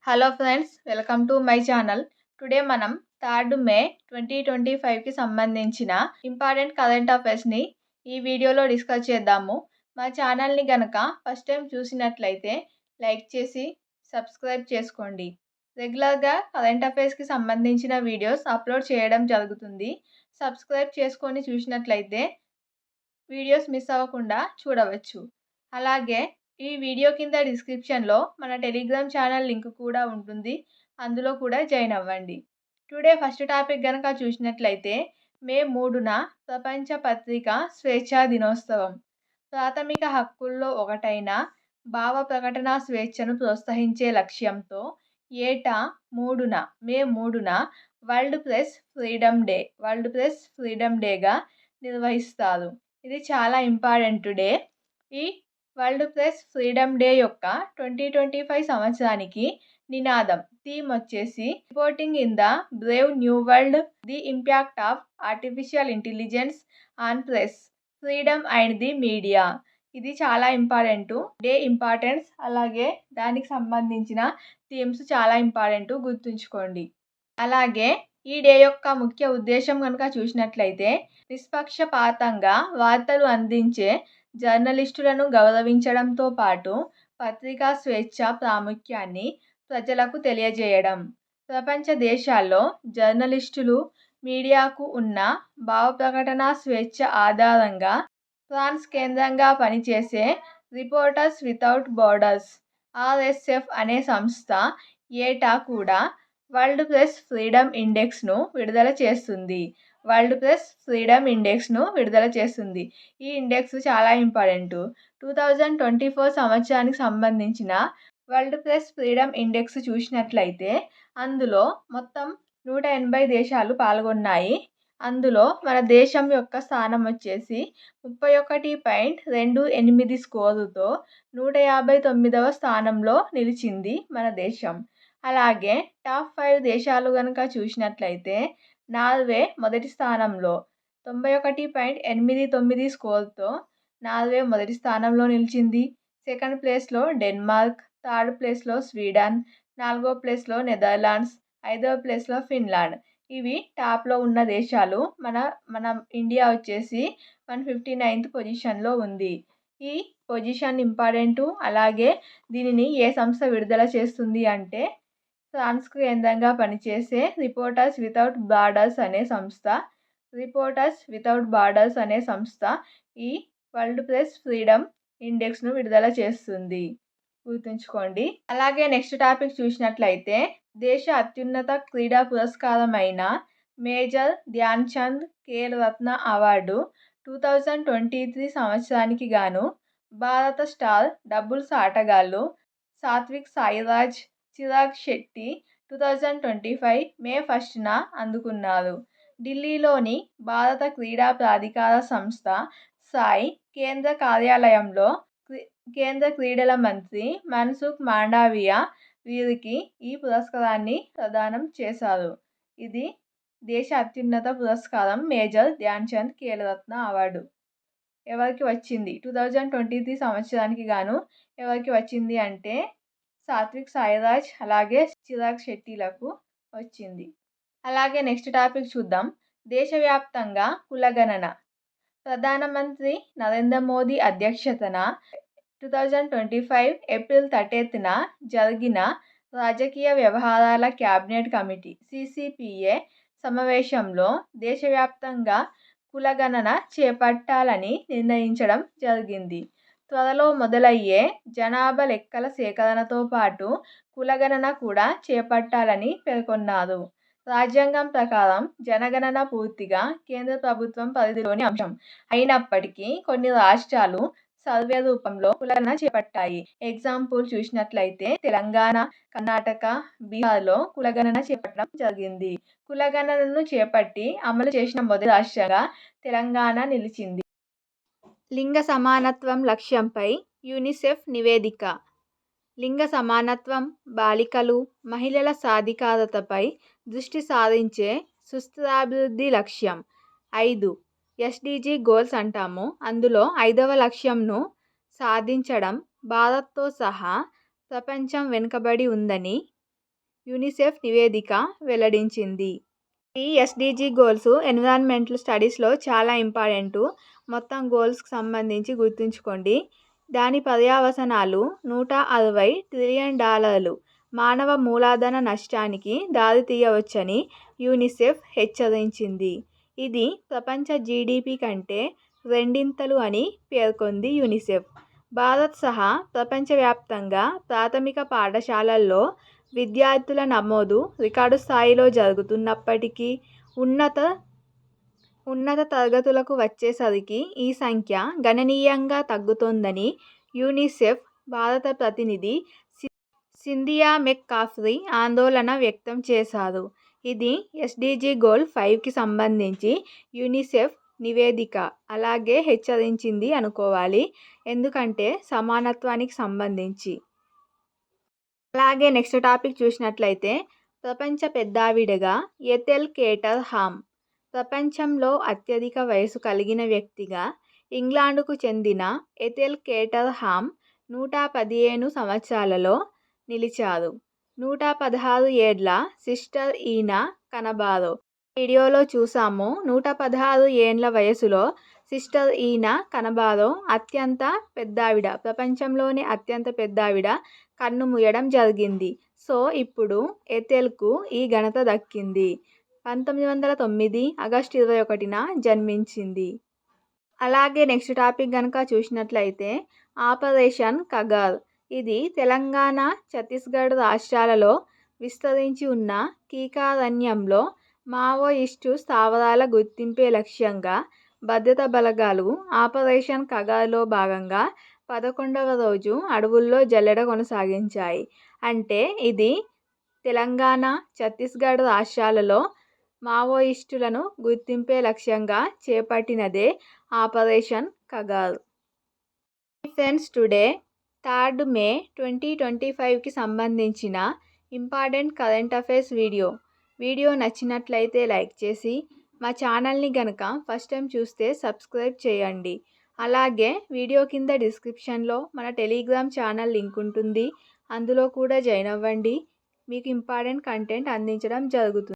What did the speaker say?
Hello friends, welcome to my channel. Today మనం 3 మే 2025కి సంబంధించిన important current అఫైర్స్ని ఈ వీడియోలో డిస్కస్ చేద్దాము. మా ఛానల్ని గనక ఫస్ట్ టైం చూసినట్లయితే లైక్ చేసి సబ్స్క్రైబ్ చేసుకోండి. రెగ్యులర్గా కరెంట్ అఫైర్స్కి సంబంధించిన వీడియోస్ అప్లోడ్ చేయడం జరుగుతుంది. సబ్స్క్రైబ్ చేసుకొని చూసినట్లయితే వీడియోస్ మిస్ అవ్వకుండా చూడవచ్చు. అలాగే ఈ వీడియో కింద డిస్క్రిప్షన్లో మన టెలిగ్రామ్ ఛానల్ లింక్ కూడా ఉంటుంది. అందులో కూడా జాయిన్ అవ్వండి. టుడే ఫస్ట్ టాపిక్ కనుక చూసినట్లయితే మే 3న ప్రపంచ పత్రికా స్వేచ్ఛా దినోత్సవం. ప్రాథమిక హక్కుల్లో ఒకటైన భావ ప్రకటన స్వేచ్ఛను ప్రోత్సహించే లక్ష్యంతో ఏటా మే 3న వరల్డ్ ప్రెస్ ఫ్రీడమ్ డేగా నిర్వహిస్తారు. ఇది చాలా ఇంపార్టెంట్ డే. ఈ వరల్డ్ ప్రెస్ ఫ్రీడమ్ డే యొక్క 2025 సంవత్సరానికి నినాదం థీమ్ వచ్చేసి reporting in the Brave new world, the impact of artificial intelligence on press freedom and the media. ఇది చాలా డే ఇంపార్టెన్స్, అలాగే దానికి సంబంధించిన థీమ్స్ చాలా గుర్తుంచుకోండి. అలాగే ఈ డే యొక్క ముఖ్య ఉద్దేశం కనుక చూసినట్లయితే నిష్పక్షపాతంగా వార్తలు అందించే జర్నలిస్టులను గౌరవించడంతో పాటు పత్రికా స్వేచ్ఛ ప్రాముఖ్యాన్ని ప్రజలకు తెలియజేయడం. ప్రపంచ దేశాల్లో జర్నలిస్టులు మీడియాకు ఉన్న భావ ప్రకటన స్వేచ్ఛ ఆధారంగా ఫ్రాన్స్ కేంద్రంగా పనిచేసే రిపోర్టర్స్ వితౌట్ బోర్డర్స్ RSF అనే సంస్థ ఏటా కూడా వరల్డ్ ప్రెస్ ఫ్రీడమ్ ఇండెక్స్ను విడుదల చేస్తుంది. ఈ ఇండెక్స్ చాలా ఇంపార్టెంట్. 2024 సంవత్సరానికి సంబంధించిన వరల్డ్ ప్రెస్ ఫ్రీడమ్ ఇండెక్స్ చూసినట్లయితే అందులో మొత్తం 180 దేశాలు పాల్గొన్నాయి. అందులో మన దేశం యొక్క స్థానం వచ్చేసి 31.28 స్కోరుతో 159వ స్థానంలో నిలిచింది మన దేశం. అలాగే టాప్ 5 దేశాలు కనుక చూసినట్లయితే నార్వే మొదటి స్థానంలో 91.89 స్కోర్తో నార్వే మొదటి స్థానంలో నిలిచింది. సెకండ్ ప్లేస్లో డెన్మార్క్, థర్డ్ ప్లేస్లో స్వీడన్, 4వ ప్లేస్లో నెదర్లాండ్స్, 5వ ప్లేస్లో ఫిన్లాండ్. ఇవి టాప్లో ఉన్న దేశాలు. మన ఇండియా వచ్చేసి 159th పొజిషన్లో ఉంది. ఈ పొజిషన్ ఇంపార్టెంటు. అలాగే దీనిని ఏ సంస్థ విడుదల చేస్తుంది అంటే ఫ్రాన్స్ కేంద్రంగా పనిచేసే రిపోర్టర్స్ వితౌట్ బార్డర్స్ అనే సంస్థ ఈ వరల్డ్ ప్రెస్ ఫ్రీడమ్ ఇండెక్స్ను విడుదల చేస్తుంది. గుర్తుంచుకోండి. అలాగే నెక్స్ట్ టాపిక్ చూసినట్లయితే దేశ అత్యున్నత క్రీడా పురస్కారమైన మేజర్ ధ్యాన్ చంద్ ఖేల్ రత్న అవార్డు 2023 సంవత్సరానికి గాను భారత స్టార్ డబుల్స్ ఆటగాళ్లు సాత్విక్ సాయిరాజ్, చిరాగ్ శెట్టి 2025 మే 1న అందుకున్నారు. ఢిల్లీలోని భారత క్రీడా ప్రాధికార సంస్థ సాయ్ కేంద్ర కార్యాలయంలో కేంద్ర క్రీడల మంత్రి మన్సుఖ్ మాండవియా వీరికి ఈ పురస్కారాన్ని ప్రదానం చేశారు. ఇది దేశ అత్యున్నత పురస్కారం మేజర్ ధ్యాన్ చంద్ ఖేల్ రత్న అవార్డు. ఎవరికి వచ్చింది 2023 సంవత్సరానికి గాను ఎవరికి వచ్చింది అంటే సాత్విక్ సాయిరాజ్ అలాగే చిరాగ్ శెట్టిలకు వచ్చింది. అలాగే నెక్స్ట్ టాపిక్ చూద్దాం. దేశవ్యాప్తంగా కులగణన. ప్రధానమంత్రి నరేంద్ర మోదీ అధ్యక్షతన 2025 ఏప్రిల్ 30న జరిగిన రాజకీయ వ్యవహారాల క్యాబినెట్ కమిటీ CCPA సమావేశంలో దేశవ్యాప్తంగా కులగణన చేపట్టాలని నిర్ణయించడం జరిగింది. త్వరలో మొదలయ్యే జనాభా లెక్కల సేకరణతో పాటు కులగణన కూడా చేపట్టాలని పేర్కొన్నారు. రాజ్యాంగం ప్రకారం జనగణన పూర్తిగా కేంద్ర ప్రభుత్వం పరిధిలోని అంశం అయినప్పటికీ కొన్ని రాష్ట్రాలు సర్వే రూపంలో కులగణన చేపట్టాయి. ఎగ్జాంపుల్ చూసినట్లయితే తెలంగాణ, కర్ణాటక, బీహార్లో కులగణన చేపట్టడం జరిగింది. కులగణనను చేపట్టి అమలు చేసిన మొదటి రాష్ట్రంగా తెలంగాణ నిలిచింది. లింగ సమానత్వం లక్ష్యంపై యూనిసెఫ్ నివేదిక. లింగ సమానత్వం, బాలికలు, మహిళల సాధికారతపై దృష్టి సారించే సుస్థిరాభివృద్ధి లక్ష్యం 5 SDG గోల్స్ అంటాము. అందులో 5వ లక్ష్యంను సాధించడం భారత్తో సహా ప్రపంచం వెనుకబడి ఉందని యూనిసెఫ్ నివేదిక వెల్లడించింది. ఈ ఎస్డిజి గోల్స్ ఎన్విరాన్మెంటల్ స్టడీస్లో చాలా ఇంపార్టెంటు. మొత్తం గోల్స్కి సంబంధించి గుర్తుంచుకోండి. దాని పర్యవసానాలు $160 ట్రిలియన్ మానవ మూలధన నష్టానికి దారితీయవచ్చని యూనిసెఫ్ హెచ్చరించింది. ఇది ప్రపంచ జీడిపి కంటే రెండింతలు అని పేర్కొంది యూనిసెఫ్. భారత్ సహా ప్రపంచవ్యాప్తంగా ప్రాథమిక పాఠశాలల్లో విద్యార్థుల నమోదు రికార్డు స్థాయిలో జరుగుతున్నప్పటికీ ఉన్నత తరగతులకు వచ్చేసరికి ఈ సంఖ్య గణనీయంగా తగ్గుతోందని యూనిసెఫ్ భారత ప్రతినిధి సింధియా మెక్కాఫ్రీ ఆందోళన వ్యక్తం చేశారు. ఇది ఎస్డిజి గోల్ 5కి సంబంధించి యూనిసెఫ్ నివేదిక అలాగే హెచ్చరించింది అనుకోవాలి. ఎందుకంటే సమానత్వానికి సంబంధించి. అలాగే నెక్స్ట్ టాపిక్ చూసినట్లయితే ప్రపంచ పెద్దావిడగా ఎథెల్ కేటర్ హామ్. ప్రపంచంలో అత్యధిక వయసు కలిగిన వ్యక్తిగా ఇంగ్లాండ్కు చెందిన ఎథెల్ కేటర్ హామ్ 115 సంవత్సరాలలో నిలిచారు. 116 ఏళ్ల సిస్టర్ ఈనా కనబారో. వీడియోలో చూసాము. 116 ఏండ్ల వయసులో సిస్టర్ ఈనా కనబారో అత్యంత పెద్దావిడ, ప్రపంచంలోనే అత్యంత పెద్దావిడ కన్ను మూయడం జరిగింది. సో ఇప్పుడు ఎథెల్కు ఈ ఘనత దక్కింది. 1909 ఆగస్టు 21న జన్మించింది. అలాగే నెక్స్ట్ టాపిక్ కనుక చూసినట్లయితే ఆపరేషన్ కగార్. ఇది తెలంగాణ, ఛత్తీస్గఢ్ రాష్ట్రాలలో విస్తరించి ఉన్న కీకారణ్యంలో మావోయిస్టు స్థావరాల గుర్తింపే లక్ష్యంగా భద్రతా బలగాలు ఆపరేషన్ కగార్లో భాగంగా 11వ రోజు అడవుల్లో జల్లెడ కొనసాగించాయి. అంటే ఇది తెలంగాణ, ఛత్తీస్గఢ్ రాష్ట్రాలలో మావోయిస్టులను గుర్తింపే లక్ష్యంగా చేపట్టినదే operation Kagar. Friends, today 3rd May 2025కి సంబంధించిన ఇంపార్టెంట్ కరెంట్ అఫైర్స్ వీడియో నచ్చినట్లయితే లైక్ చేసి మా ఛానల్ని గనక ఫస్ట్ టైం చూస్తే సబ్స్క్రైబ్ చేయండి. అలాగే వీడియో కింద డిస్క్రిప్షన్లో మన టెలిగ్రామ్ ఛానల్ లింక్ ఉంటుంది. అందులో కూడా జాయిన్ అవ్వండి. మీకు ఇంపార్టెంట్ కంటెంట్ అందించడం జరుగుతుంది.